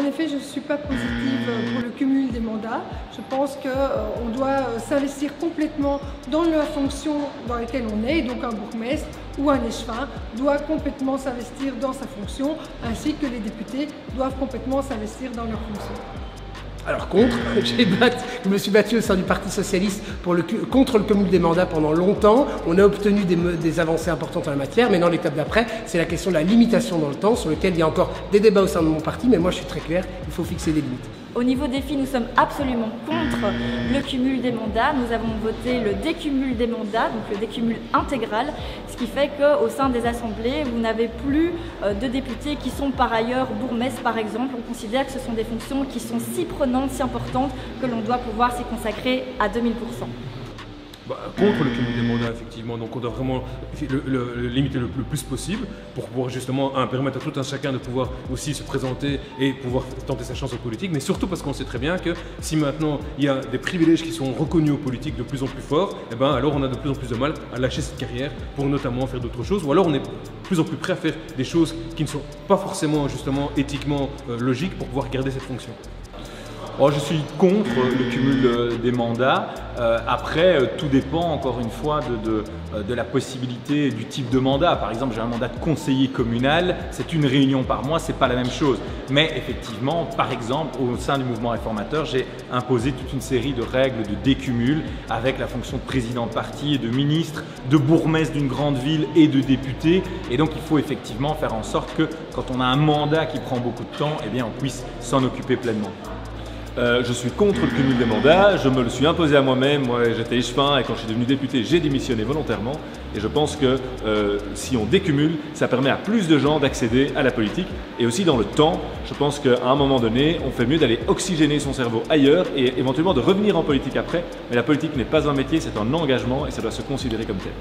effet, je ne suis pas positive pour le cumul des mandats. Je pense qu'on doit s'investir complètement dans la fonction dans laquelle on est. Et donc un bourgmestre ou un échevin doit complètement s'investir dans sa fonction, ainsi que les députés doivent complètement s'investir dans leur fonction. Alors contre, je me suis battu au sein du Parti Socialiste contre le cumul des mandats pendant longtemps. On a obtenu des avancées importantes en la matière, mais dans l'étape d'après, c'est la question de la limitation dans le temps, sur lequel il y a encore des débats au sein de mon parti, mais moi je suis très clair, il faut fixer des limites. Au niveau des filles, nous sommes absolument contre le cumul des mandats. Nous avons voté le décumul des mandats, donc le décumul intégral, ce qui fait qu'au sein des assemblées, vous n'avez plus de députés qui sont par ailleurs bourgmestres, par exemple. On considère que ce sont des fonctions qui sont si prenantes, si importantes, que l'on doit pouvoir s'y consacrer à 2000%. Contre le cumul des mandats, effectivement, donc on doit vraiment le limiter le plus possible pour pouvoir justement permettre à tout un chacun de pouvoir aussi se présenter et pouvoir tenter sa chance en politique, mais surtout parce qu'on sait très bien que si maintenant il y a des privilèges qui sont reconnus aux politiques de plus en plus forts, et ben alors on a de plus en plus de mal à lâcher cette carrière pour notamment faire d'autres choses, ou alors on est de plus en plus prêt à faire des choses qui ne sont pas forcément justement éthiquement logiques pour pouvoir garder cette fonction. Oh, je suis contre le cumul des mandats. Après, tout dépend encore une fois de la possibilité du type de mandat. Par exemple, j'ai un mandat de conseiller communal, c'est une réunion par mois, c'est pas la même chose. Mais effectivement, par exemple, au sein du mouvement réformateur, j'ai imposé toute une série de règles de décumul avec la fonction de président de parti et de ministre, de bourgmestre d'une grande ville et de député. Et donc, il faut effectivement faire en sorte que quand on a un mandat qui prend beaucoup de temps, eh bien, on puisse s'en occuper pleinement. Je suis contre le cumul des mandats, je me le suis imposé à moi-même, moi j'étais échevin et quand je suis devenu député j'ai démissionné volontairement et je pense que si on décumule, ça permet à plus de gens d'accéder à la politique et aussi dans le temps, je pense qu'à un moment donné, on fait mieux d'aller oxygéner son cerveau ailleurs et éventuellement de revenir en politique après, mais la politique n'est pas un métier, c'est un engagement et ça doit se considérer comme tel.